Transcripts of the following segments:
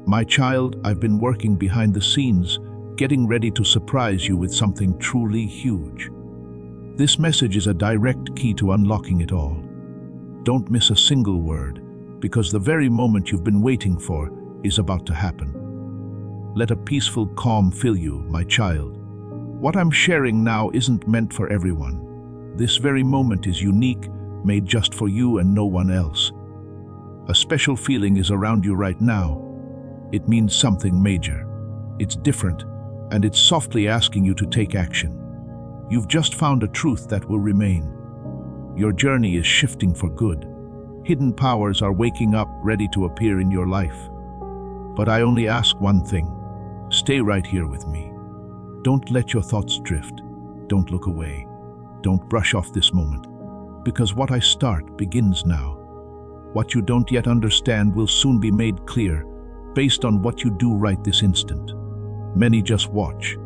My child, I've been working behind the scenes, getting ready to surprise you with something truly huge. This message is a direct key to unlocking it all. Don't miss a single word, because the very moment you've been waiting for is about to happen. Let a peaceful calm fill you, my child. What I'm sharing now isn't meant for everyone. This very moment is unique, made just for you and no one else. A special feeling is around you right now. It means something major. It's different, and it's softly asking you to take action. You've just found a truth that will remain. Your journey is shifting for good. Hidden powers are waking up, ready to appear in your life. But I only ask one thing. Stay right here with me. Don't let your thoughts drift. Don't look away. Don't brush off this moment. Because what I start begins now. What you don't yet understand will soon be made clear, based on what you do right this instant. Many just watch,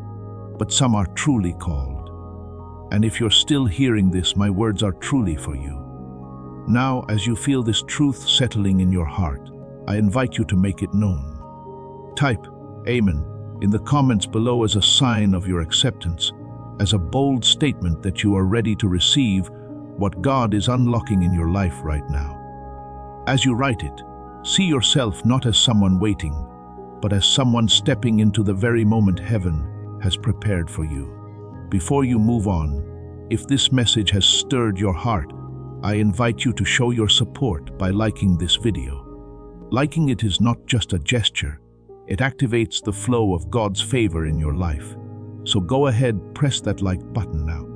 but some are truly called. And if you're still hearing this, my words are truly for you. Now, as you feel this truth settling in your heart, I invite you to make it known. Type Amen in the comments below as a sign of your acceptance, as a bold statement that you are ready to receive what God is unlocking in your life right now. As you write it, see yourself not as someone waiting, but as someone stepping into the very moment heaven has prepared for you. Before you move on, if this message has stirred your heart, I invite you to show your support by liking this video. Liking it is not just a gesture, it activates the flow of God's favor in your life. So go ahead, press that like button now.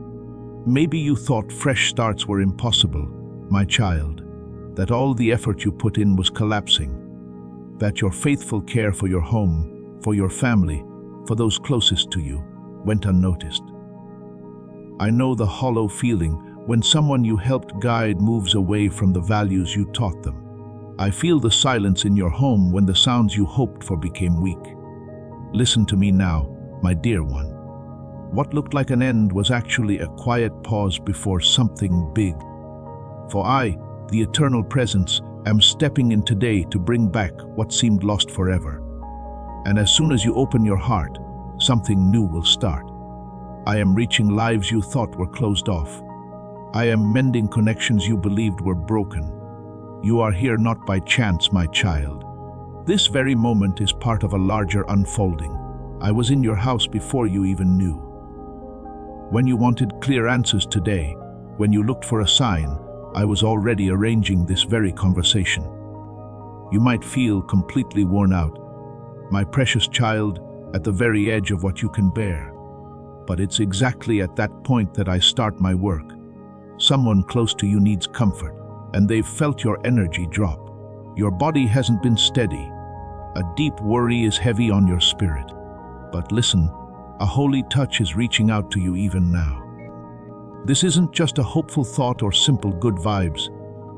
Maybe you thought fresh starts were impossible, my child, that all the effort you put in was collapsing, that your faithful care for your home, for your family, for those closest to you, went unnoticed. I know the hollow feeling when someone you helped guide moves away from the values you taught them. I feel the silence in your home when the sounds you hoped for became weak. Listen to me now, my dear one. What looked like an end was actually a quiet pause before something big. For I, the eternal presence, am stepping in today to bring back what seemed lost forever. And as soon as you open your heart, something new will start. I am reaching lives you thought were closed off. I am mending connections you believed were broken. You are here not by chance, my child. This very moment is part of a larger unfolding. I was in your house before you even knew. When you wanted clear answers today, when you looked for a sign, I was already arranging this very conversation. You might feel completely worn out, my precious child, at the very edge of what you can bear. But it's exactly at that point that I start my work. Someone close to you needs comfort, and they've felt your energy drop. Your body hasn't been steady. A deep worry is heavy on your spirit. But listen, a holy touch is reaching out to you even now. This isn't just a hopeful thought or simple good vibes.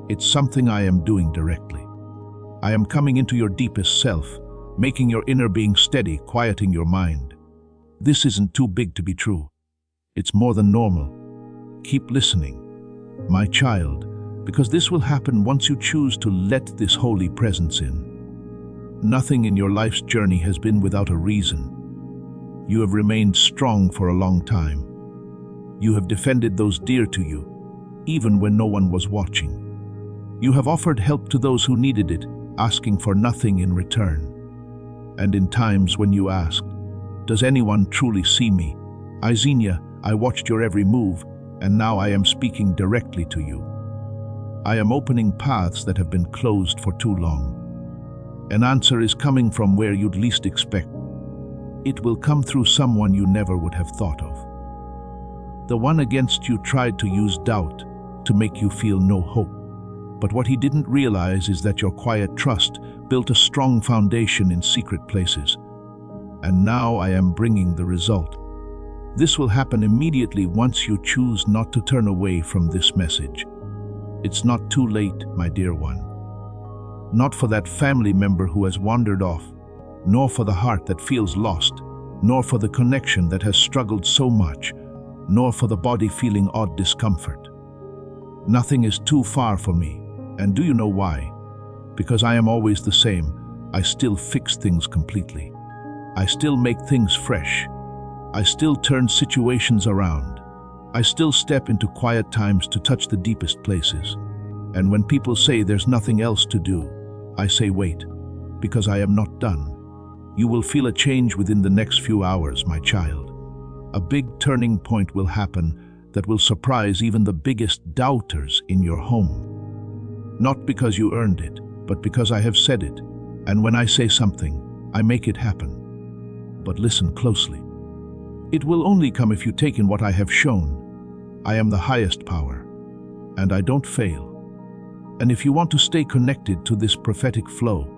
It's something I am doing directly. I am coming into your deepest self, making your inner being steady, quieting your mind. This isn't too big to be true. It's more than normal. Keep listening, my child, because this will happen once you choose to let this holy presence in. Nothing in your life's journey has been without a reason. You have remained strong for a long time. You have defended those dear to you, even when no one was watching. You have offered help to those who needed it, asking for nothing in return. And in times when you asked, "Does anyone truly see me? Xenia, I watched your every move, and now I am speaking directly to you. I am opening paths that have been closed for too long. An answer is coming from where you'd least expect. It will come through someone you never would have thought of. The one against you tried to use doubt to make you feel no hope. But what he didn't realize is that your quiet trust built a strong foundation in secret places. And now I am bringing the result. This will happen immediately once you choose not to turn away from this message. It's not too late, my dear one. Not for that family member who has wandered off, nor for the heart that feels lost, nor for the connection that has struggled so much, nor for the body feeling odd discomfort. Nothing is too far for me, and do you know why? Because I am always the same, I still fix things completely. I still make things fresh. I still turn situations around. I still step into quiet times to touch the deepest places. And when people say there's nothing else to do, I say wait, because I am not done. You will feel a change within the next few hours, my child. A big turning point will happen that will surprise even the biggest doubters in your home. Not because you earned it, but because I have said it. And when I say something, I make it happen. But listen closely. It will only come if you take in what I have shown. I am the highest power, and I don't fail. And if you want to stay connected to this prophetic flow,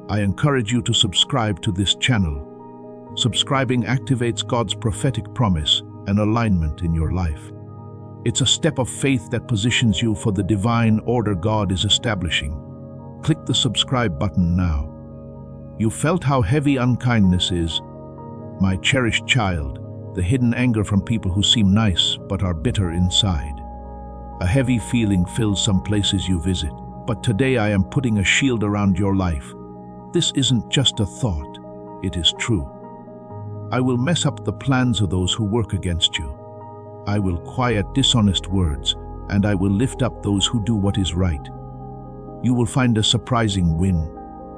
I encourage you to subscribe to this channel. Subscribing activates God's prophetic promise and alignment in your life. It's a step of faith that positions you for the divine order God is establishing. Click the subscribe button now. You felt how heavy unkindness is? My cherished child, the hidden anger from people who seem nice but are bitter inside. A heavy feeling fills some places you visit, but today I am putting a shield around your life. This isn't just a thought, it is true. I will mess up the plans of those who work against you. I will quiet dishonest words, and I will lift up those who do what is right. You will find a surprising win,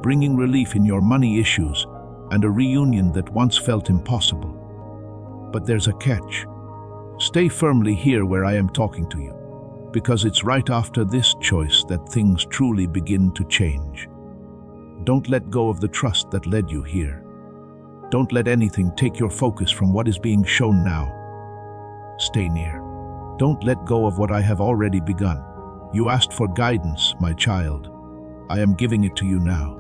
bringing relief in your money issues and a reunion that once felt impossible. But there's a catch. Stay firmly here where I am talking to you, because it's right after this choice that things truly begin to change. Don't let go of the trust that led you here. Don't let anything take your focus from what is being shown now. Stay near. Don't let go of what I have already begun. You asked for guidance, my child. I am giving it to you now.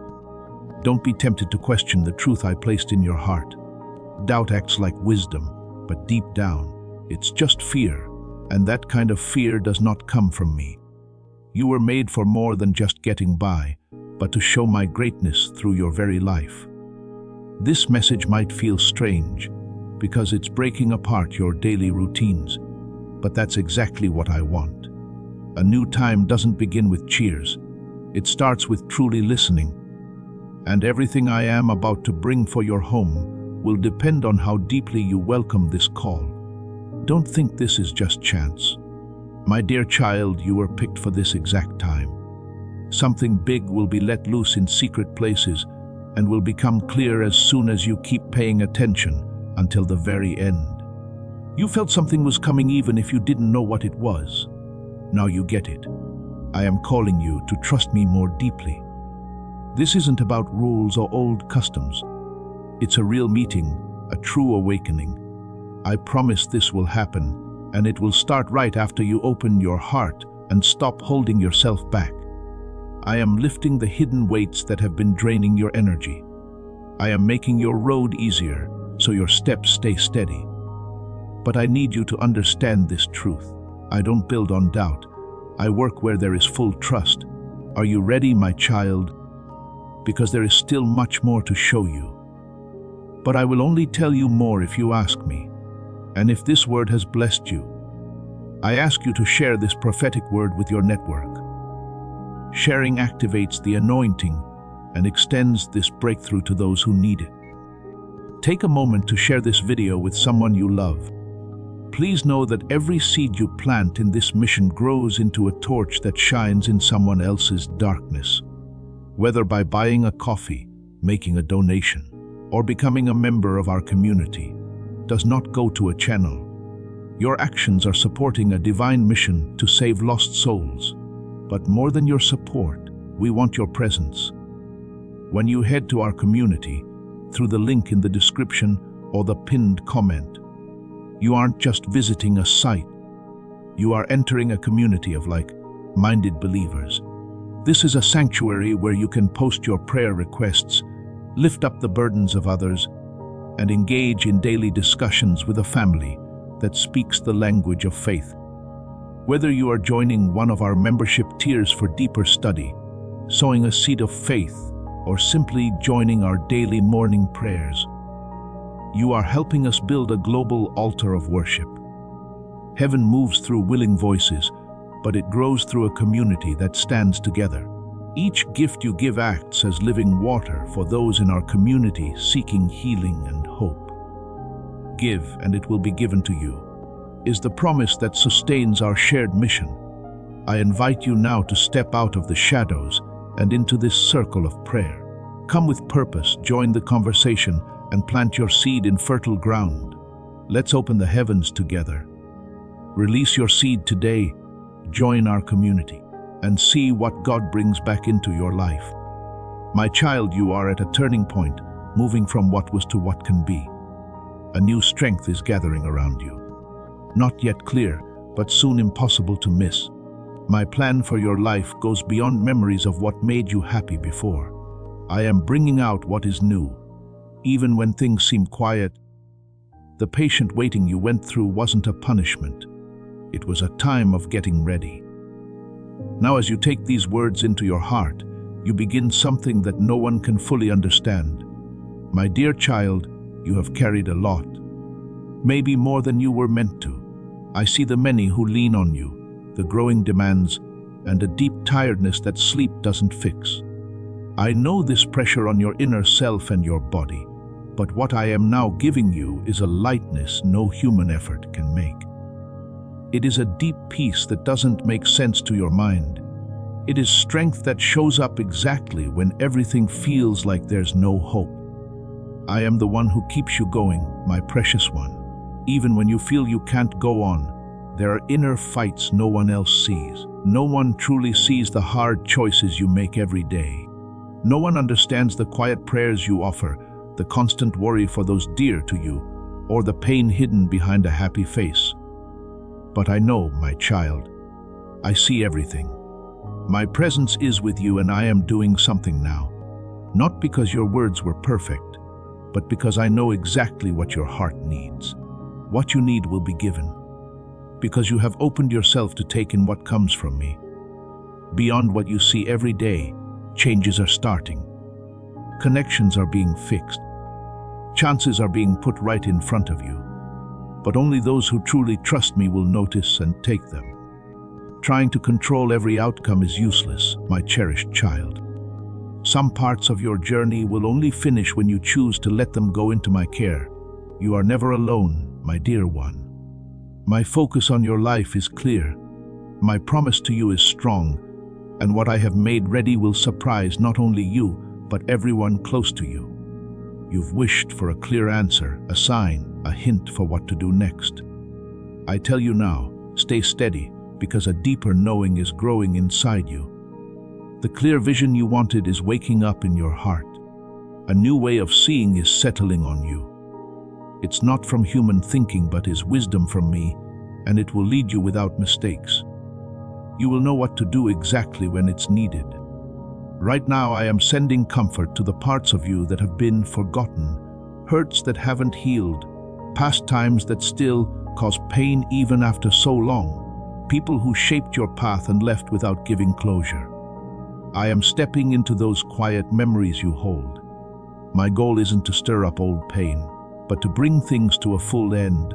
Don't be tempted to question the truth I placed in your heart. Doubt acts like wisdom, but deep down, it's just fear, and that kind of fear does not come from me. You were made for more than just getting by, but to show my greatness through your very life. This message might feel strange, because it's breaking apart your daily routines, but that's exactly what I want. A new time doesn't begin with cheers. It starts with truly listening. And everything I am about to bring for your home will depend on how deeply you welcome this call. Don't think this is just chance. My dear child, you were picked for this exact time. Something big will be let loose in secret places and will become clear as soon as you keep paying attention until the very end. You felt something was coming even if you didn't know what it was. Now you get it. I am calling you to trust me more deeply. This isn't about rules or old customs. It's a real meeting, a true awakening. I promise this will happen, and it will start right after you open your heart and stop holding yourself back. I am lifting the hidden weights that have been draining your energy. I am making your road easier so your steps stay steady. But I need you to understand this truth. I don't build on doubt. I work where there is full trust. Are you ready, my child? Because there is still much more to show you. But I will only tell you more if you ask me. And if this word has blessed you, I ask you to share this prophetic word with your network. Sharing activates the anointing and extends this breakthrough to those who need it. Take a moment to share this video with someone you love. Please know that every seed you plant in this mission grows into a torch that shines in someone else's darkness. Whether by buying a coffee, making a donation, or becoming a member of our community, does not go to a channel. Your actions are supporting a divine mission to save lost souls. But more than your support, we want your presence. When you head to our community, through the link in the description or the pinned comment, you aren't just visiting a site. You are entering a community of like-minded believers. This is a sanctuary where you can post your prayer requests, lift up the burdens of others, and engage in daily discussions with a family that speaks the language of faith. Whether you are joining one of our membership tiers for deeper study, sowing a seed of faith, or simply joining our daily morning prayers, you are helping us build a global altar of worship. Heaven moves through willing voices, but it grows through a community that stands together. Each gift you give acts as living water for those in our community seeking healing and hope. Give, and it will be given to you, is the promise that sustains our shared mission. I invite you now to step out of the shadows and into this circle of prayer. Come with purpose, join the conversation, and plant your seed in fertile ground. Let's open the heavens together. Release your seed today, join our community, and see what God brings back into your life. My child, you are at a turning point, moving from what was to what can be. A new strength is gathering around you. Not yet clear, but soon impossible to miss. My plan for your life goes beyond memories of what made you happy before. I am bringing out what is new. Even when things seem quiet, the patient waiting you went through wasn't a punishment. It was a time of getting ready. Now, as you take these words into your heart, you begin something that no one can fully understand. My dear child, you have carried a lot. Maybe more than you were meant to. I see the many who lean on you, the growing demands, and a deep tiredness that sleep doesn't fix. I know this pressure on your inner self and your body, but what I am now giving you is a lightness no human effort can make. It is a deep peace that doesn't make sense to your mind. It is strength that shows up exactly when everything feels like there's no hope. I am the one who keeps you going, my precious one. Even when you feel you can't go on, there are inner fights no one else sees. No one truly sees the hard choices you make every day. No one understands the quiet prayers you offer, the constant worry for those dear to you, or the pain hidden behind a happy face. But I know, my child, I see everything. My presence is with you, and I am doing something now. Not because your words were perfect, but because I know exactly what your heart needs. What you need will be given, because you have opened yourself to take in what comes from me. Beyond what you see every day, changes are starting. Connections are being fixed. Chances are being put right in front of you. But only those who truly trust me will notice and take them. Trying to control every outcome is useless, my cherished child. Some parts of your journey will only finish when you choose to let them go into my care. You are never alone, my dear one. My focus on your life is clear. My promise to you is strong, and what I have made ready will surprise not only you, but everyone close to you. You've wished for a clear answer, a sign, a hint for what to do next. I tell you now, stay steady, because a deeper knowing is growing inside you. The clear vision you wanted is waking up in your heart. A new way of seeing is settling on you. It's not from human thinking, but is wisdom from me, and it will lead you without mistakes. You will know what to do exactly when it's needed. Right now, I am sending comfort to the parts of you that have been forgotten, hurts that haven't healed, past times that still cause pain even after so long, people who shaped your path and left without giving closure. I am stepping into those quiet memories you hold. My goal isn't to stir up old pain, but to bring things to a full end.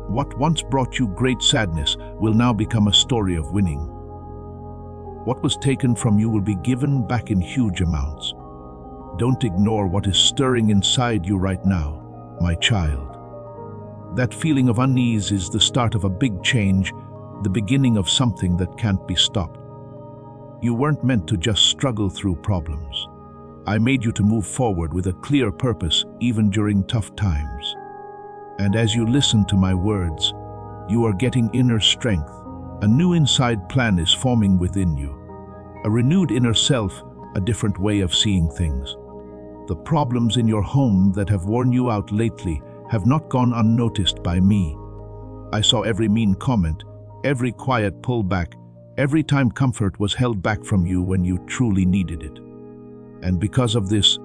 What once brought you great sadness will now become a story of winning. What was taken from you will be given back in huge amounts. Don't ignore what is stirring inside you right now, my child. That feeling of unease is the start of a big change, the beginning of something that can't be stopped. You weren't meant to just struggle through problems. I made you to move forward with a clear purpose, even during tough times. And as you listen to my words, you are getting inner strength. A new inside plan is forming within you. A renewed inner self, a different way of seeing things. The problems in your home that have worn you out lately have not gone unnoticed by me. I saw every mean comment, every quiet pullback, every time comfort was held back from you when you truly needed it. And because of this,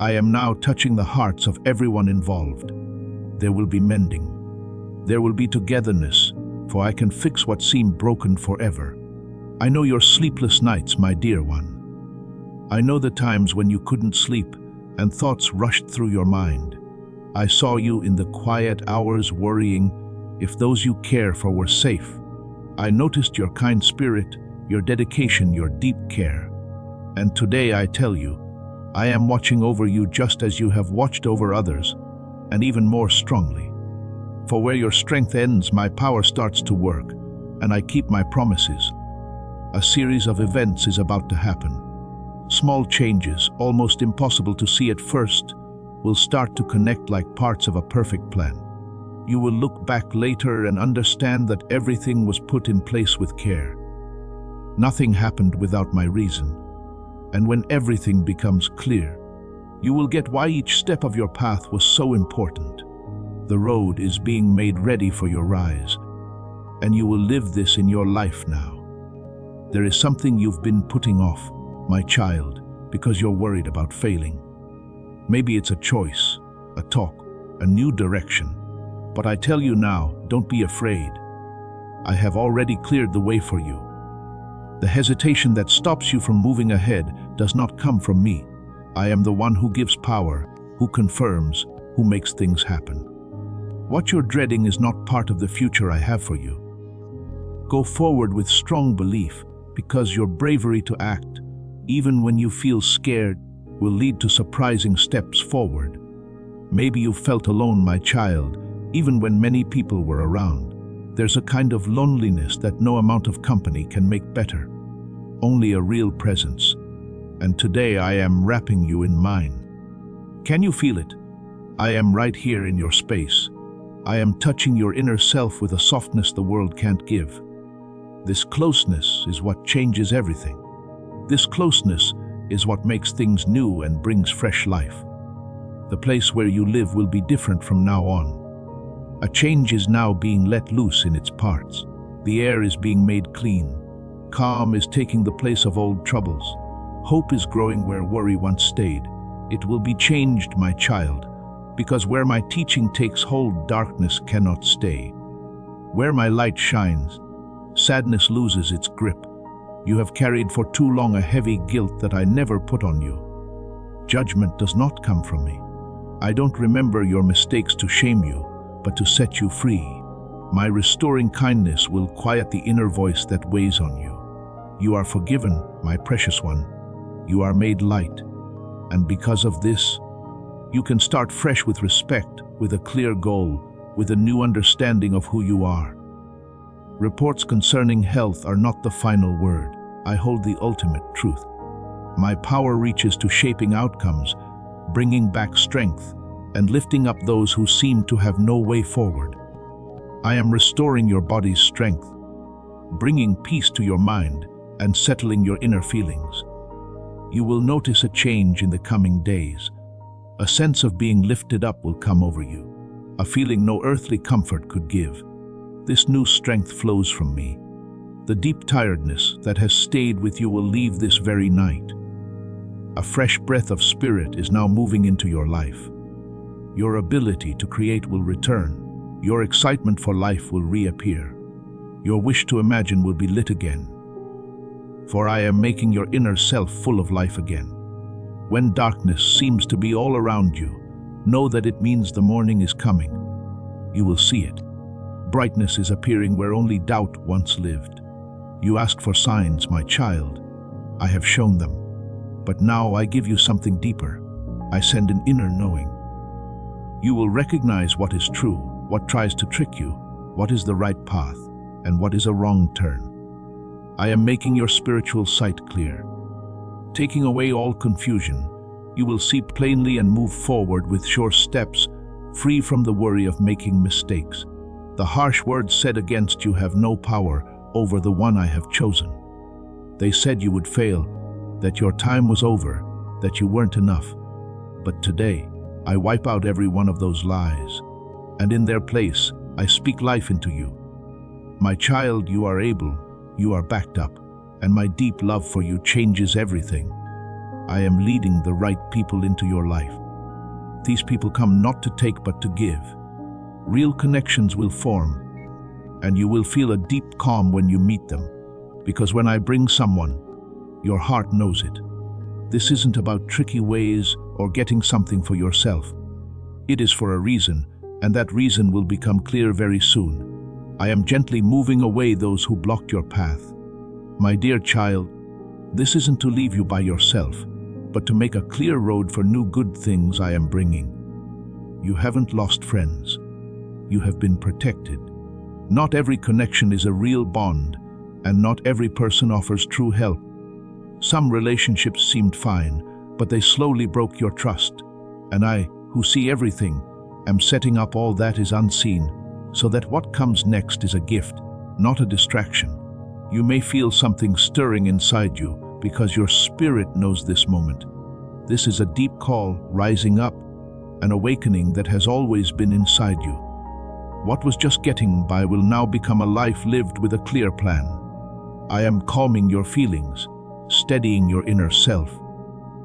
I am now touching the hearts of everyone involved. There will be mending. There will be togetherness, for I can fix what seemed broken forever. I know your sleepless nights, my dear one. I know the times when you couldn't sleep and thoughts rushed through your mind. I saw you in the quiet hours worrying if those you care for were safe. I noticed your kind spirit, your dedication, your deep care. And today I tell you, I am watching over you just as you have watched over others, and even more strongly. For where your strength ends, my power starts to work, and I keep my promises. A series of events is about to happen. Small changes, almost impossible to see at first, will start to connect like parts of a perfect plan. You will look back later and understand that everything was put in place with care. Nothing happened without my reason. And when everything becomes clear, you will get why each step of your path was so important. The road is being made ready for your rise, and you will live this in your life now. There is something you've been putting off, my child, because you're worried about failing. Maybe it's a choice, a talk, a new direction. But I tell you now, don't be afraid. I have already cleared the way for you. The hesitation that stops you from moving ahead does not come from me. I am the one who gives power, who confirms, who makes things happen. What you're dreading is not part of the future I have for you. Go forward with strong belief, because your bravery to act, even when you feel scared, will lead to surprising steps forward. Maybe you felt alone, my child, even when many people were around. There's a kind of loneliness that no amount of company can make better. Only a real presence. And today I am wrapping you in mine. Can you feel it? I am right here in your space. I am touching your inner self with a softness the world can't give. This closeness is what changes everything. This closeness is what makes things new and brings fresh life. The place where you live will be different from now on. A change is now being let loose in its parts. The air is being made clean. Calm is taking the place of old troubles. Hope is growing where worry once stayed. It will be changed, my child, because where my teaching takes hold, darkness cannot stay. Where my light shines, sadness loses its grip. You have carried for too long a heavy guilt that I never put on you. Judgment does not come from me. I don't remember your mistakes to shame you, but to set you free. My restoring kindness will quiet the inner voice that weighs on you. You are forgiven, my precious one. You are made light. And because of this, you can start fresh with respect, with a clear goal, with a new understanding of who you are. Reports concerning health are not the final word. I hold the ultimate truth. My power reaches to shaping outcomes, bringing back strength, and lifting up those who seem to have no way forward. I am restoring your body's strength, bringing peace to your mind, and settling your inner feelings. You will notice a change in the coming days. A sense of being lifted up will come over you, a feeling no earthly comfort could give. This new strength flows from me. The deep tiredness that has stayed with you will leave this very night. A fresh breath of spirit is now moving into your life. Your ability to create will return. Your excitement for life will reappear. Your wish to imagine will be lit again. For I am making your inner self full of life again. When darkness seems to be all around you, know that it means the morning is coming. You will see it. Brightness is appearing where only doubt once lived. You asked for signs, my child. I have shown them. But now I give you something deeper. I send an inner knowing. You will recognize what is true, what tries to trick you, what is the right path, and what is a wrong turn. I am making your spiritual sight clear. Taking away all confusion, you will see plainly and move forward with sure steps, free from the worry of making mistakes. The harsh words said against you have no power over the one I have chosen. They said you would fail, that your time was over, that you weren't enough. But today, I wipe out every one of those lies, and in their place, I speak life into you. My child, you are able, you are backed up, and my deep love for you changes everything. I am leading the right people into your life. These people come not to take but to give. Real connections will form, and you will feel a deep calm when you meet them, because when I bring someone, your heart knows it. This isn't about tricky ways or getting something for yourself. It is for a reason, and that reason will become clear very soon. I am gently moving away those who blocked your path. My dear child, This isn't to leave you by yourself, but to make a clear road for new good things I am bringing. You haven't lost friends. You have been protected. Not every connection is a real bond, and not every person offers true help. Some relationships seemed fine, but they slowly broke your trust. And I, who see everything, am setting up all that is unseen, so that what comes next is a gift, not a distraction. You may feel something stirring inside you because your spirit knows this moment. This is a deep call, rising up, an awakening that has always been inside you. What was just getting by will now become a life lived with a clear plan. I am calming your feelings, steadying your inner self,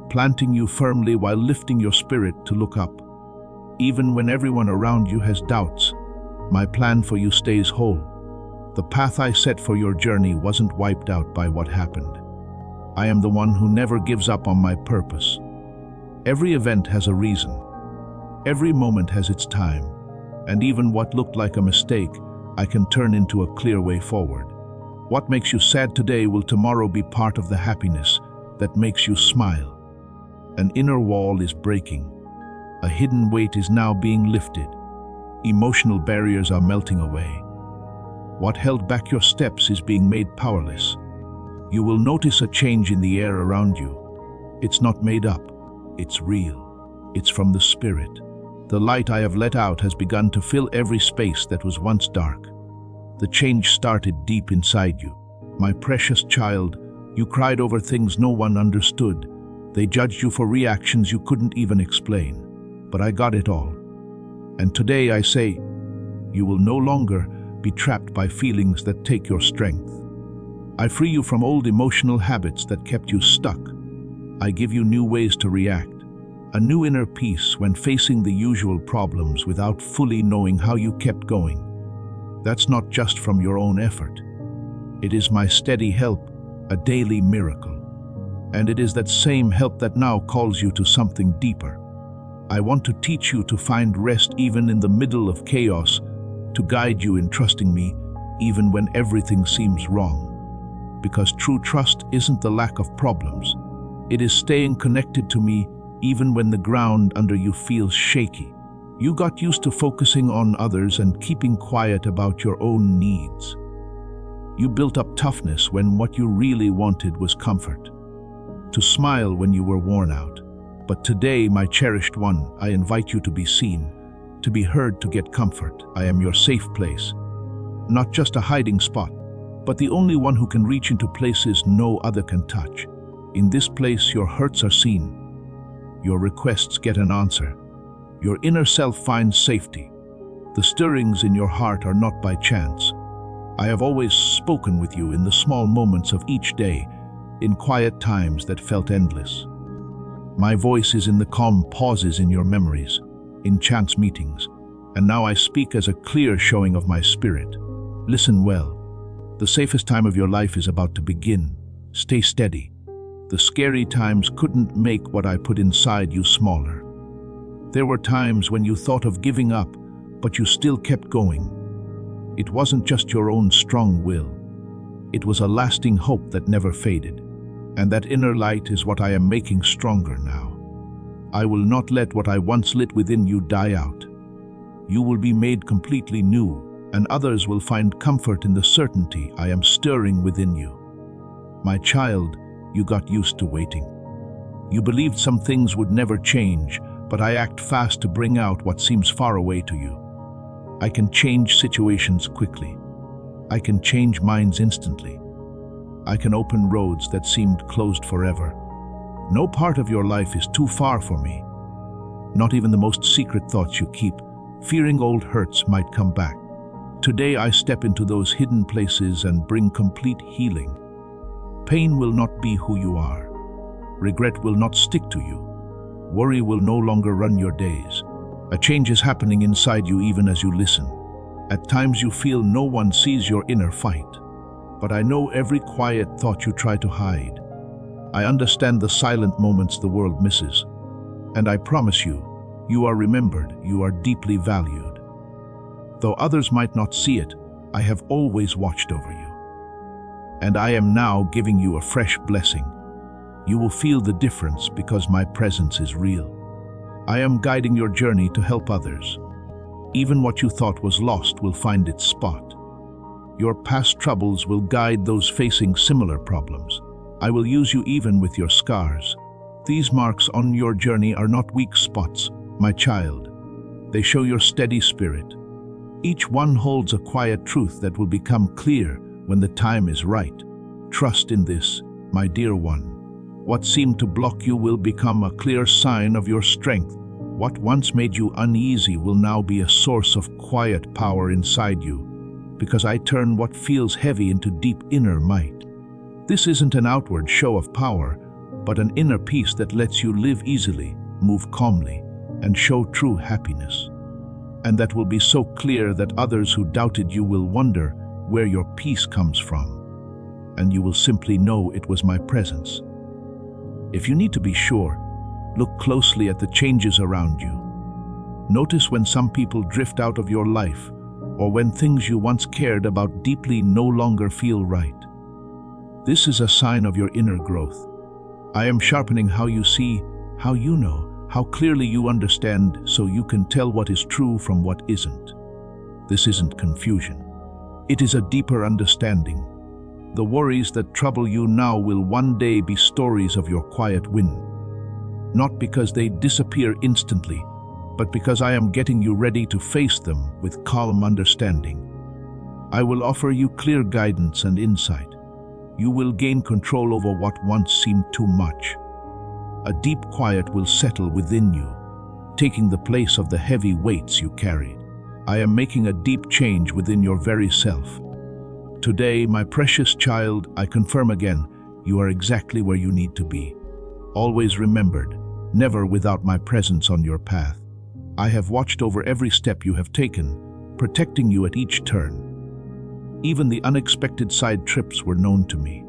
planting you firmly while lifting your spirit to look up. Even when everyone around you has doubts, my plan for you stays whole. The path I set for your journey wasn't wiped out by what happened. I am the one who never gives up on my purpose. Every event has a reason. Every moment has its time. And even what looked like a mistake, I can turn into a clear way forward. What makes you sad today will tomorrow be part of the happiness that makes you smile. An inner wall is breaking. A hidden weight is now being lifted. Emotional barriers are melting away. What held back your steps is being made powerless. You will notice a change in the air around you. It's not made up. It's real. It's from the spirit. The light I have let out has begun to fill every space that was once dark. The change started deep inside you. My precious child, you cried over things no one understood. They judged you for reactions you couldn't even explain. But I got it all. And today I say, you will no longer be trapped by feelings that take your strength. I free you from old emotional habits that kept you stuck. I give you new ways to react, a new inner peace when facing the usual problems without fully knowing how you kept going. That's not just from your own effort. It is my steady help, a daily miracle. And it is that same help that now calls you to something deeper. I want to teach you to find rest even in the middle of chaos, to guide you in trusting me even when everything seems wrong. Because true trust isn't the lack of problems. It is staying connected to me even when the ground under you feels shaky. You got used to focusing on others and keeping quiet about your own needs. You built up toughness when what you really wanted was comfort. To smile when you were worn out. But today, my cherished one, I invite you to be seen, to be heard, to get comfort. I am your safe place. Not just a hiding spot, but the only one who can reach into places no other can touch. In this place, your hurts are seen. Your requests get an answer. Your inner self finds safety. The stirrings in your heart are not by chance. I have always spoken with you in the small moments of each day, in quiet times that felt endless. My voice is in the calm pauses in your memories, in chance meetings, and now I speak as a clear showing of my spirit. Listen well. The safest time of your life is about to begin. Stay steady. The scary times couldn't make what I put inside you smaller. There were times when you thought of giving up, but you still kept going. It wasn't just your own strong will. It was a lasting hope that never faded. And that inner light is what I am making stronger now. I will not let what I once lit within you die out. You will be made completely new, and others will find comfort in the certainty I am stirring within you. My child, you got used to waiting. You believed some things would never change, but I act fast to bring out what seems far away to you. I can change situations quickly. I can change minds instantly. I can open roads that seemed closed forever. No part of your life is too far for me. Not even the most secret thoughts you keep, fearing old hurts might come back. Today I step into those hidden places and bring complete healing. Pain will not be who you are. Regret will not stick to you. Worry will no longer run your days. A change is happening inside you even as you listen. At times you feel no one sees your inner fight. But I know every quiet thought you try to hide. I understand the silent moments the world misses. And I promise you, you are remembered, you are deeply valued. Though others might not see it, I have always watched over you. And I am now giving you a fresh blessing, You will feel the difference because my presence is real. I am guiding your journey to help others. Even what you thought was lost will find its spot. Your past troubles will guide those facing similar problems. I will use you even with your scars. These marks on your journey are not weak spots, my child. They show your steady spirit. Each one holds a quiet truth that will become clear when the time is right. Trust in this, my dear one. What seemed to block you will become a clear sign of your strength. What once made you uneasy will now be a source of quiet power inside you, because I turn what feels heavy into deep inner might. This isn't an outward show of power, but an inner peace that lets you live easily, move calmly, and show true happiness. And that will be so clear that others who doubted you will wonder where your peace comes from. And you will simply know it was my presence. If you need to be sure, look closely at the changes around you. Notice when some people drift out of your life, or when things you once cared about deeply no longer feel right. This is a sign of your inner growth. I am sharpening how you see, how you know, how clearly you understand, so you can tell what is true from what isn't. This isn't confusion. It is a deeper understanding. The worries that trouble you now will one day be stories of your quiet win. Not because they disappear instantly, but because I am getting you ready to face them with calm understanding. I will offer you clear guidance and insight. You will gain control over what once seemed too much. A deep quiet will settle within you, taking the place of the heavy weights you carried. I am making a deep change within your very self. Today, my precious child, I confirm again, you are exactly where you need to be. Always remembered, never without my presence on your path. I have watched over every step you have taken, protecting you at each turn. Even the unexpected side trips were known to me.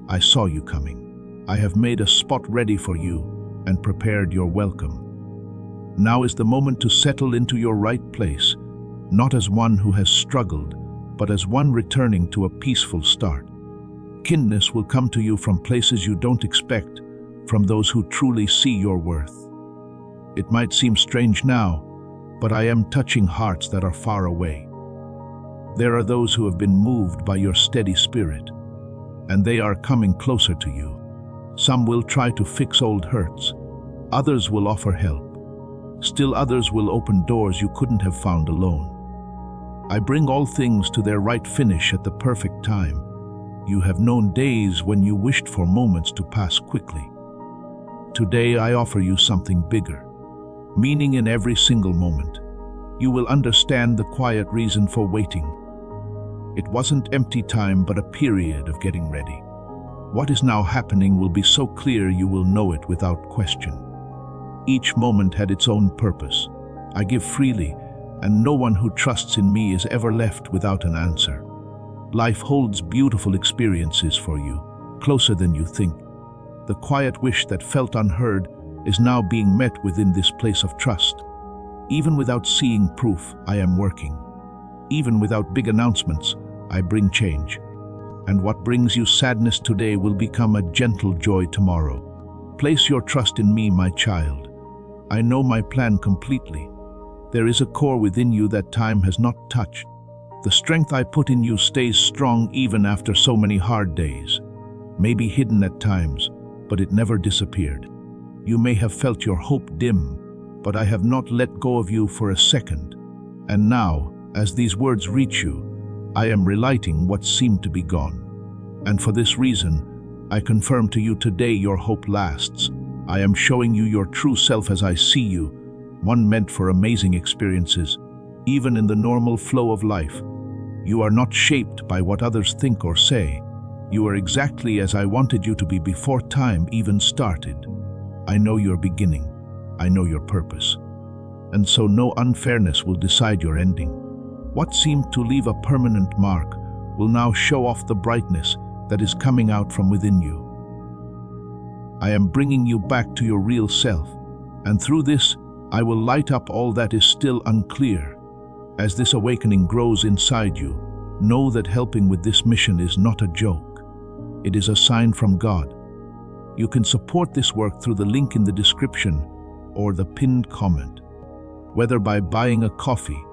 I saw you coming. I have made a spot ready for you and prepared your welcome. Now is the moment to settle into your right place, not as one who has struggled, but as one returning to a peaceful start. Kindness will come to you from places you don't expect, from those who truly see your worth. It might seem strange now, but I am touching hearts that are far away. There are those who have been moved by your steady spirit, and they are coming closer to you. Some will try to fix old hurts, others will offer help. Still others will open doors you couldn't have found alone. I bring all things to their right finish at the perfect time. You have known days when you wished for moments to pass quickly. Today I offer you something bigger, meaning in every single moment. You will understand the quiet reason for waiting. It wasn't empty time, but a period of getting ready. What is now happening will be so clear you will know it without question. Each moment had its own purpose. I give freely, and no one who trusts in me is ever left without an answer. Life holds beautiful experiences for you, closer than you think. The quiet wish that felt unheard is now being met within this place of trust. Even without seeing proof, I am working. Even without big announcements, I bring change. And what brings you sadness today will become a gentle joy tomorrow. Place your trust in me, my child. I know my plan completely. There is a core within you that time has not touched. The strength I put in you stays strong even after so many hard days. Maybe hidden at times, but it never disappeared. You may have felt your hope dim, but I have not let go of you for a second. And now, as these words reach you, I am relighting what seemed to be gone. And for this reason, I confirm to you today your hope lasts. I am showing you your true self as I see you, one meant for amazing experiences. Even in the normal flow of life, you are not shaped by what others think or say. You are exactly as I wanted you to be before time even started. I know your beginning. I know your purpose. And so no unfairness will decide your ending. What seemed to leave a permanent mark will now show off the brightness that is coming out from within you. I am bringing you back to your real self, and through this, I will light up all that is still unclear. As this awakening grows inside you, know that helping with this mission is not a joke. It is a sign from God. You can support this work through the link in the description or the pinned comment. Whether by buying a coffee,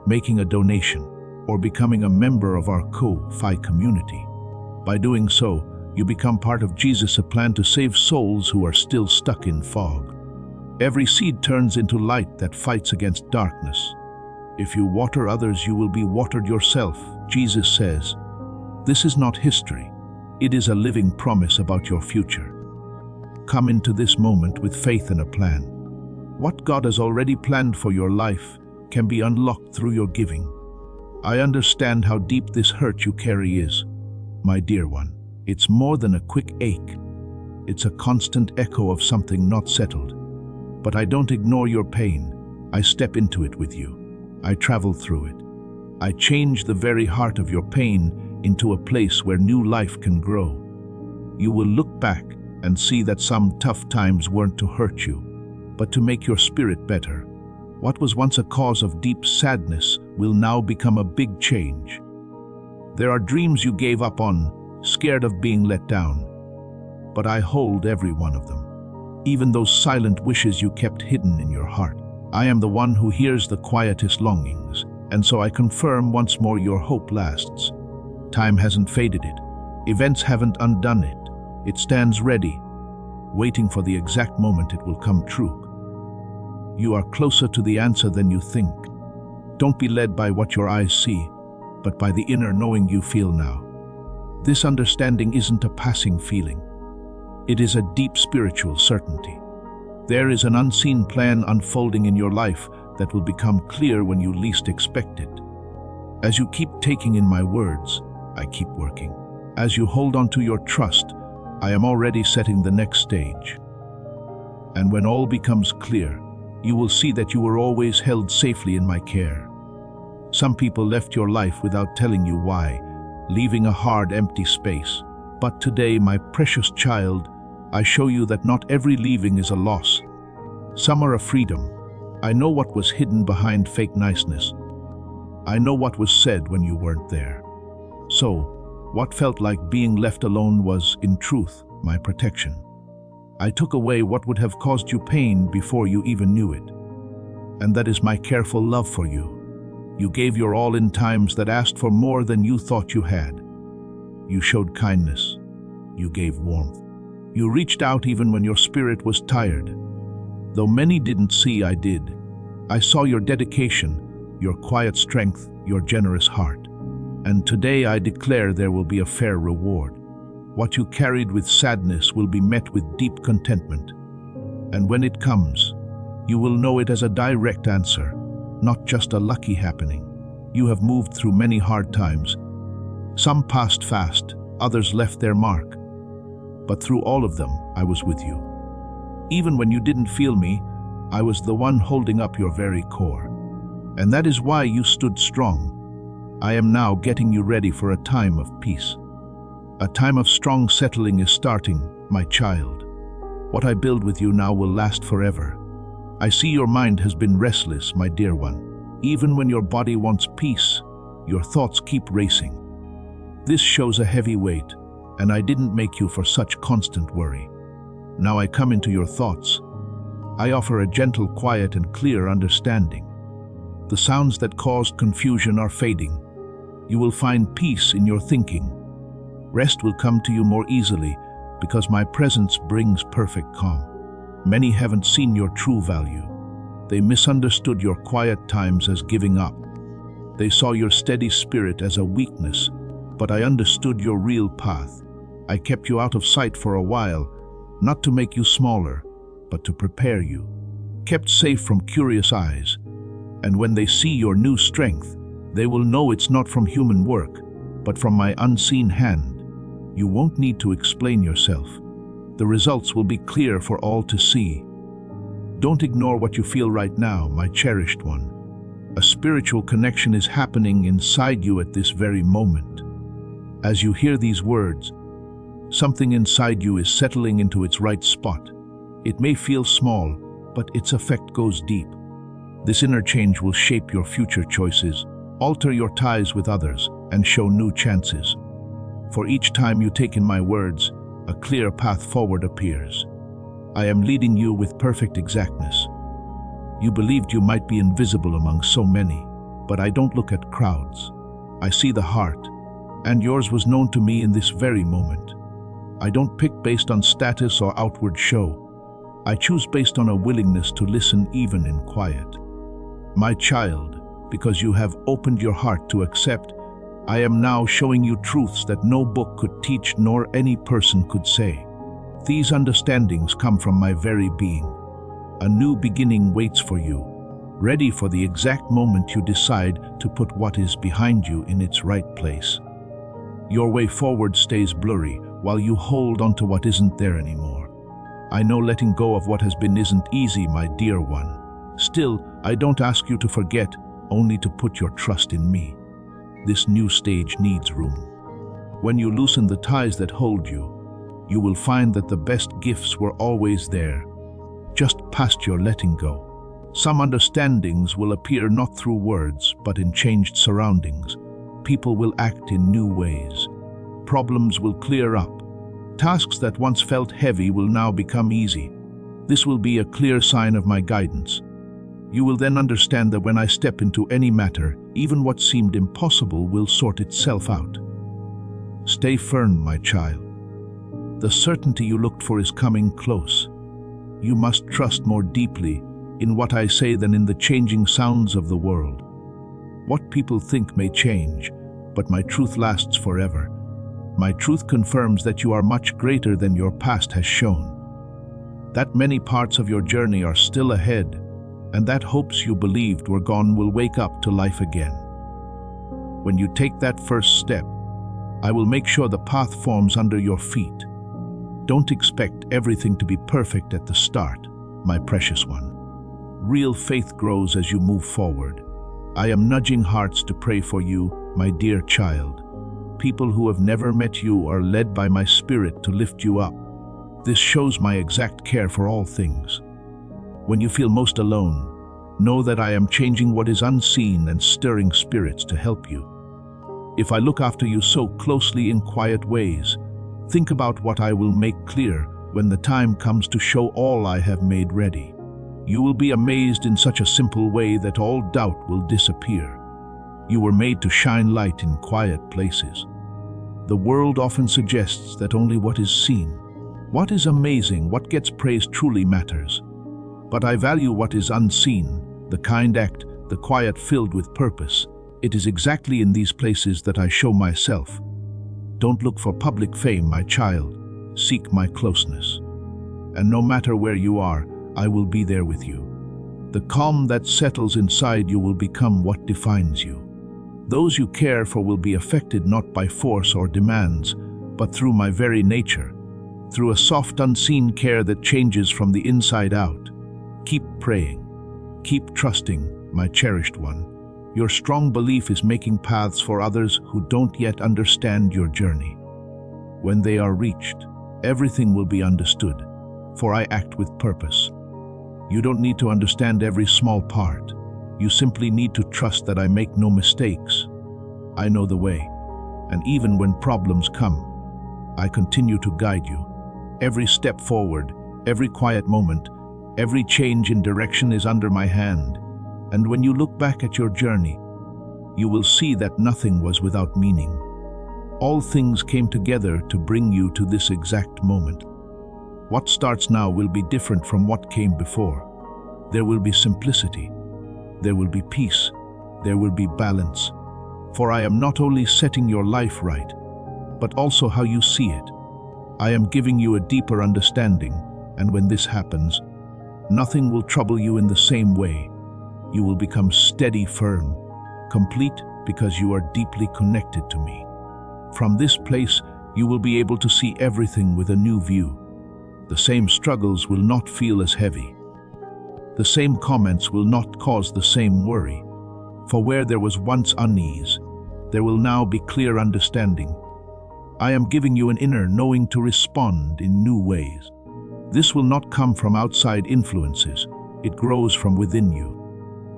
making a donation, or becoming a member of our Ko-Fi community. By doing so, you become part of Jesus' plan to save souls who are still stuck in fog. Every seed turns into light that fights against darkness. If you water others, you will be watered yourself, Jesus says. This is not history. It is a living promise about your future. Come into this moment with faith and a plan. What God has already planned for your life can be unlocked through your giving. I understand how deep this hurt you carry is, my dear one. It's more than a quick ache. It's a constant echo of something not settled. But I don't ignore your pain. I step into it with you. I travel through it. I change the very heart of your pain into a place where new life can grow. You will look back and see that some tough times weren't to hurt you, but to make your spirit better. What was once a cause of deep sadness will now become a big change. There are dreams you gave up on, scared of being let down. But I hold every one of them, even those silent wishes you kept hidden in your heart. I am the one who hears the quietest longings, and so I confirm once more your hope lasts. Time hasn't faded it. Events haven't undone it. It stands ready, waiting for the exact moment it will come true. You are closer to the answer than you think. Don't be led by what your eyes see, but by the inner knowing you feel now. This understanding isn't a passing feeling. It is a deep spiritual certainty. There is an unseen plan unfolding in your life that will become clear when you least expect it. As you keep taking in my words, I keep working. As you hold on to your trust, I am already setting the next stage. And when all becomes clear, you will see that you were always held safely in my care. Some people left your life without telling you why, leaving a hard, empty space. But today, my precious child, I show you that not every leaving is a loss. Some are a freedom. I know what was hidden behind fake niceness. I know what was said when you weren't there. So, what felt like being left alone was, in truth, my protection. I took away what would have caused you pain before you even knew it. And that is my careful love for you. You gave your all in times that asked for more than you thought you had. You showed kindness. You gave warmth. You reached out even when your spirit was tired. Though many didn't see, I did. I saw your dedication, your quiet strength, your generous heart. And today I declare there will be a fair reward. What you carried with sadness will be met with deep contentment. And when it comes, you will know it as a direct answer, not just a lucky happening. You have moved through many hard times. Some passed fast, others left their mark. But through all of them, I was with you. Even when you didn't feel me, I was the one holding up your very core. And that is why you stood strong. I am now getting you ready for a time of peace. A time of strong settling is starting, my child. What I build with you now will last forever. I see your mind has been restless, my dear one. Even when your body wants peace, your thoughts keep racing. This shows a heavy weight, and I didn't make you for such constant worry. Now I come into your thoughts. I offer a gentle, quiet, and clear understanding. The sounds that caused confusion are fading. You will find peace in your thinking. Rest will come to you more easily because my presence brings perfect calm. Many haven't seen your true value. They misunderstood your quiet times as giving up. They saw your steady spirit as a weakness, but I understood your real path. I kept you out of sight for a while, not to make you smaller, but to prepare you. Kept safe from curious eyes. And when they see your new strength, they will know it's not from human work, but from my unseen hand. You won't need to explain yourself. The results will be clear for all to see. Don't ignore what you feel right now, my cherished one. A spiritual connection is happening inside you at this very moment. As you hear these words, something inside you is settling into its right spot. It may feel small, but its effect goes deep. This inner change will shape your future choices, alter your ties with others, and show new chances. For each time you take in my words, a clear path forward appears. I am leading you with perfect exactness. You believed you might be invisible among so many, but I don't look at crowds. I see the heart, and yours was known to me in this very moment. I don't pick based on status or outward show. I choose based on a willingness to listen even in quiet. My child, because you have opened your heart to accept, I am now showing you truths that no book could teach nor any person could say. These understandings come from my very being. A new beginning waits for you, ready for the exact moment you decide to put what is behind you in its right place. Your way forward stays blurry while you hold on to what isn't there anymore. I know letting go of what has been isn't easy, my dear one. Still, I don't ask you to forget, only to put your trust in me. This new stage needs room. When you loosen the ties that hold you, you will find that the best gifts were always there, just past your letting go. Some understandings will appear not through words, but in changed surroundings. People will act in new ways. Problems will clear up. Tasks that once felt heavy will now become easy. This will be a clear sign of my guidance. You will then understand that when I step into any matter, even what seemed impossible will sort itself out. Stay firm, my child. The certainty you looked for is coming close. You must trust more deeply in what I say than in the changing sounds of the world. What people think may change, but my truth lasts forever. My truth confirms that you are much greater than your past has shown. That many parts of your journey are still ahead, and that hopes you believed were gone will wake up to life again. When you take that first step, I will make sure the path forms under your feet. Don't expect everything to be perfect at the start, my precious one. Real faith grows as you move forward. I am nudging hearts to pray for you, my dear child. People who have never met you are led by my spirit to lift you up. This shows my exact care for all things. When you feel most alone, know that I am changing what is unseen and stirring spirits to help you. If I look after you so closely in quiet ways, think about what I will make clear when the time comes to show all I have made ready. You will be amazed in such a simple way that all doubt will disappear. You were made to shine light in quiet places. The world often suggests that only what is seen, what is amazing, what gets praised truly matters. But I value what is unseen, the kind act, the quiet filled with purpose. It is exactly in these places that I show myself. Don't look for public fame, my child. Seek my closeness. And no matter where you are, I will be there with you. The calm that settles inside you will become what defines you. Those you care for will be affected not by force or demands, but through my very nature, through a soft, unseen care that changes from the inside out. Keep praying. Keep trusting, my cherished one. Your strong belief is making paths for others who don't yet understand your journey. When they are reached, everything will be understood, for I act with purpose. You don't need to understand every small part. You simply need to trust that I make no mistakes. I know the way, and even when problems come, I continue to guide you. Every step forward, every quiet moment, every change in direction is under my hand, and when you look back at your journey, you will see that nothing was without meaning. All things came together to bring you to this exact moment. What starts now will be different from what came before. There will be simplicity. There will be peace. There will be balance. For I am not only setting your life right, but also how you see it. I am giving you a deeper understanding, and when this happens, nothing will trouble you in the same way. You will become steady, firm, complete because you are deeply connected to me. From this place, you will be able to see everything with a new view. The same struggles will not feel as heavy. The same comments will not cause the same worry. For where there was once unease, there will now be clear understanding. I am giving you an inner knowing to respond in new ways. This will not come from outside influences. It grows from within you.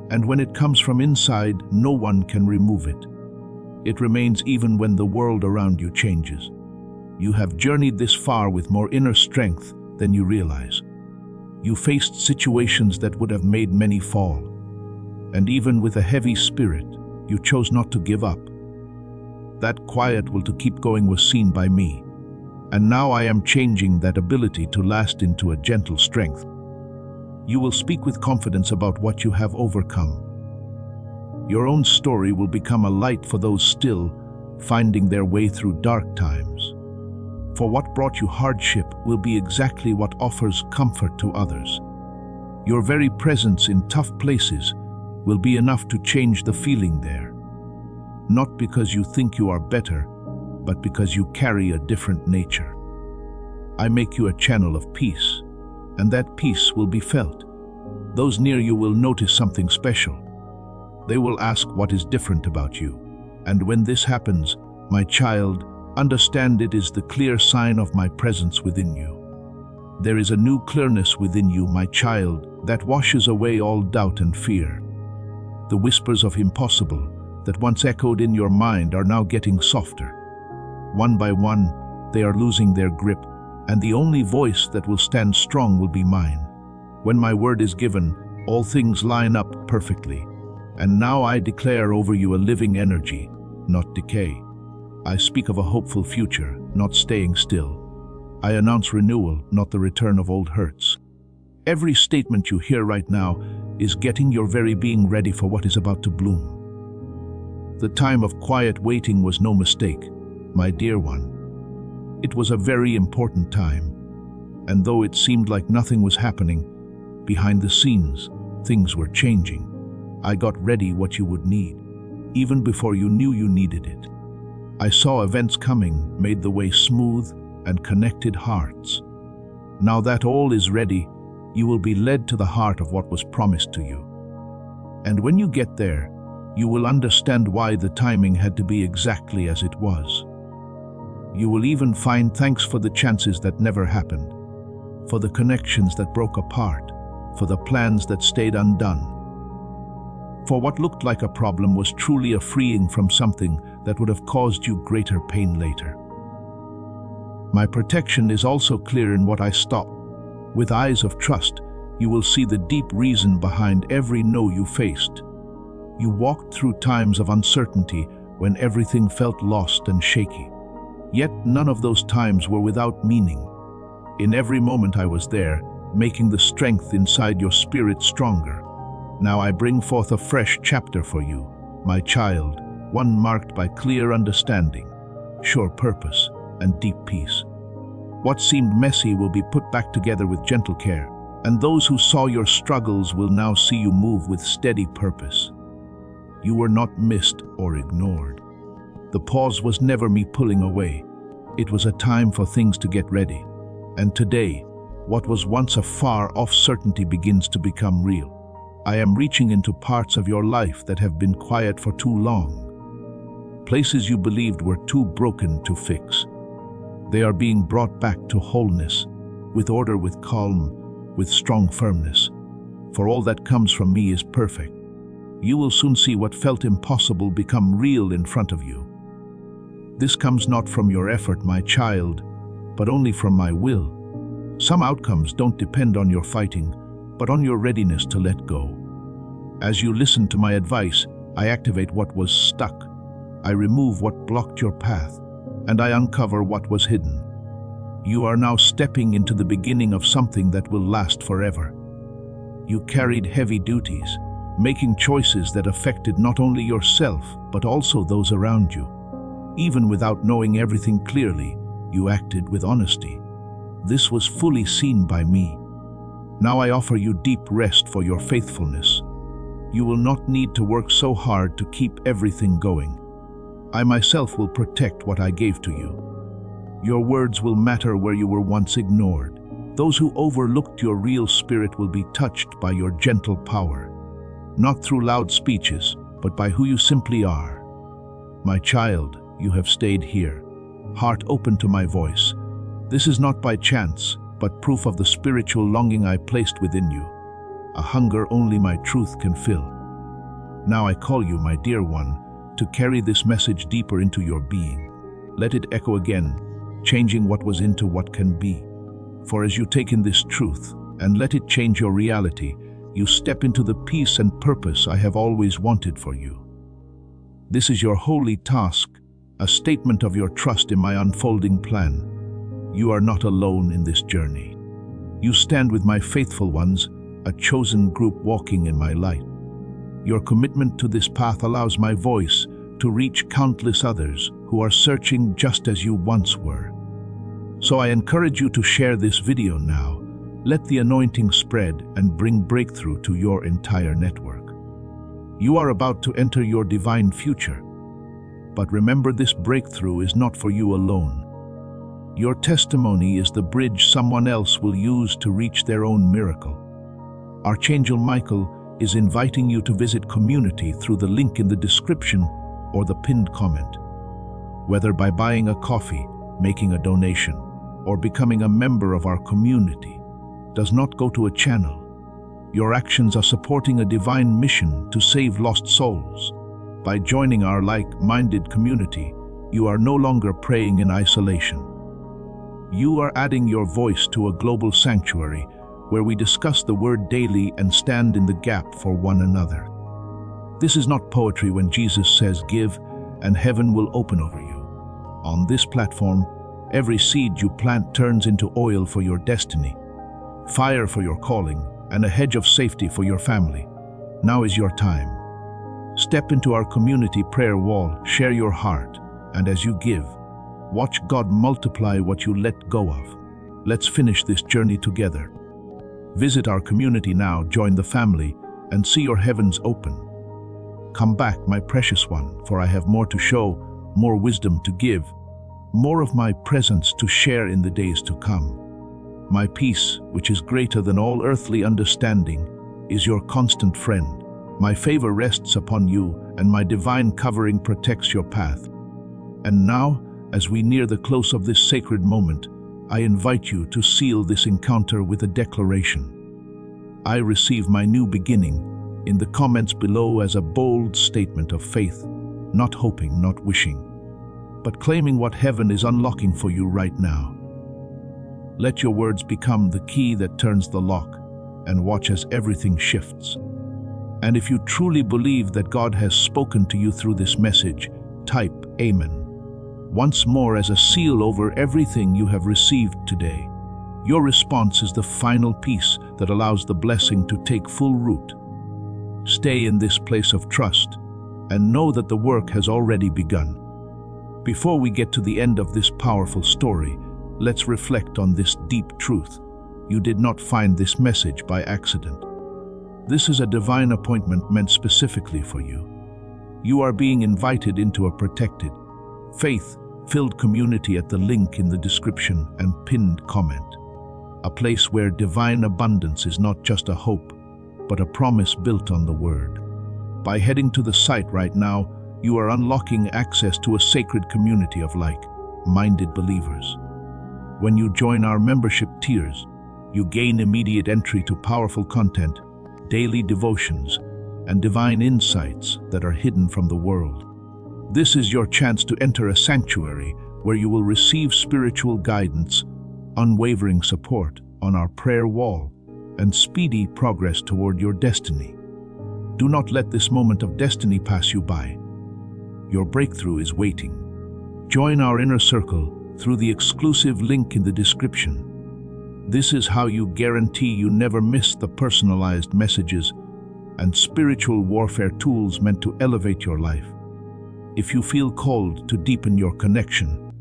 And when it comes from inside, no one can remove it. It remains even when the world around you changes. You have journeyed this far with more inner strength than you realize. You faced situations that would have made many fall. And even with a heavy spirit, you chose not to give up. That quiet will to keep going was seen by me. And now I am changing that ability to last into a gentle strength. You will speak with confidence about what you have overcome. Your own story will become a light for those still finding their way through dark times. For what brought you hardship will be exactly what offers comfort to others. Your very presence in tough places will be enough to change the feeling there. Not because you think you are better, but because you carry a different nature. I make you a channel of peace, and that peace will be felt. Those near you will notice something special. They will ask what is different about you. And when this happens, my child, understand it is the clear sign of my presence within you. There is a new clearness within you, my child, that washes away all doubt and fear. The whispers of impossible that once echoed in your mind are now getting softer. One by one, they are losing their grip, and the only voice that will stand strong will be mine. When my word is given, all things line up perfectly. And now I declare over you a living energy, not decay. I speak of a hopeful future, not staying still. I announce renewal, not the return of old hurts. Every statement you hear right now is getting your very being ready for what is about to bloom. The time of quiet waiting was no mistake, my dear one. It was a very important time, and though it seemed like nothing was happening, behind the scenes, things were changing. I got ready what you would need, even before you knew you needed it. I saw events coming, made the way smooth, and connected hearts. Now that all is ready, you will be led to the heart of what was promised to you. And when you get there, you will understand why the timing had to be exactly as it was. You will even find thanks for the chances that never happened, for the connections that broke apart, for the plans that stayed undone. For what looked like a problem was truly a freeing from something that would have caused you greater pain later. My protection is also clear in what I stop. With eyes of trust, you will see the deep reason behind every no you faced. You walked through times of uncertainty when everything felt lost and shaky. Yet none of those times were without meaning. In every moment I was there, making the strength inside your spirit stronger. Now I bring forth a fresh chapter for you, my child, one marked by clear understanding, sure purpose, and deep peace. What seemed messy will be put back together with gentle care, and those who saw your struggles will now see you move with steady purpose. You were not missed or ignored. The pause was never me pulling away. It was a time for things to get ready. And today, what was once a far-off certainty begins to become real. I am reaching into parts of your life that have been quiet for too long. Places you believed were too broken to fix. They are being brought back to wholeness, with order, with calm, with strong firmness. For all that comes from me is perfect. You will soon see what felt impossible become real in front of you. This comes not from your effort, my child, but only from my will. Some outcomes don't depend on your fighting, but on your readiness to let go. As you listen to my advice, I activate what was stuck. I remove what blocked your path, and I uncover what was hidden. You are now stepping into the beginning of something that will last forever. You carried heavy duties, making choices that affected not only yourself, but also those around you. Even without knowing everything clearly, you acted with honesty. This was fully seen by me. Now I offer you deep rest for your faithfulness. You will not need to work so hard to keep everything going. I myself will protect what I gave to you. Your words will matter where you were once ignored. Those who overlooked your real spirit will be touched by your gentle power. Not through loud speeches, but by who you simply are. My child, you have stayed here, heart open to my voice. This is not by chance, but proof of the spiritual longing I placed within you, a hunger only my truth can fill. Now I call you, my dear one, to carry this message deeper into your being. Let it echo again, changing what was into what can be. For as you take in this truth and let it change your reality, you step into the peace and purpose I have always wanted for you. This is your holy task, a statement of your trust in my unfolding plan. You are not alone in this journey. You stand with my faithful ones, a chosen group walking in my light. Your commitment to this path allows my voice to reach countless others who are searching just as you once were. So I encourage you to share this video now. Let the anointing spread and bring breakthrough to your entire network. You are about to enter your divine future. But remember, this breakthrough is not for you alone. Your testimony is the bridge someone else will use to reach their own miracle. Archangel Michael is inviting you to visit community through the link in the description or the pinned comment. Whether by buying a coffee, making a donation, or becoming a member of our community, does not go to a channel. Your actions are supporting a divine mission to save lost souls. By joining our like-minded community, you are no longer praying in isolation. You are adding your voice to a global sanctuary where we discuss the word daily and stand in the gap for one another. This is not poetry when Jesus says, "Give, and heaven will open over you." On this platform, every seed you plant turns into oil for your destiny, fire for your calling, and a hedge of safety for your family. Now is your time. Step into our community prayer wall, share your heart, and as you give, watch God multiply what you let go of. Let's finish this journey together. Visit our community now, join the family, and see your heavens open. Come back, my precious one, for I have more to show, more wisdom to give, more of my presence to share in the days to come. My peace, which is greater than all earthly understanding, is your constant friend. My favor rests upon you, and my divine covering protects your path. And now, as we near the close of this sacred moment, I invite you to seal this encounter with a declaration. I receive my new beginning in the comments below as a bold statement of faith, not hoping, not wishing, but claiming what heaven is unlocking for you right now. Let your words become the key that turns the lock, and watch as everything shifts. And if you truly believe that God has spoken to you through this message, type Amen once more as a seal over everything you have received today. Your response is the final piece that allows the blessing to take full root. Stay in this place of trust and know that the work has already begun. Before we get to the end of this powerful story, let's reflect on this deep truth. You did not find this message by accident. This is a divine appointment meant specifically for you. You are being invited into a protected, faith-filled community at the link in the description and pinned comment. A place where divine abundance is not just a hope, but a promise built on the Word. By heading to the site right now, you are unlocking access to a sacred community of like-minded believers. When you join our membership tiers, you gain immediate entry to powerful content, daily devotions, and divine insights that are hidden from the world. This is your chance to enter a sanctuary where you will receive spiritual guidance, unwavering support on our prayer wall, and speedy progress toward your destiny. Do not let this moment of destiny pass you by. Your breakthrough is waiting. Join our inner circle through the exclusive link in the description. This is how you guarantee you never miss the personalized messages and spiritual warfare tools meant to elevate your life. If you feel called to deepen your connection,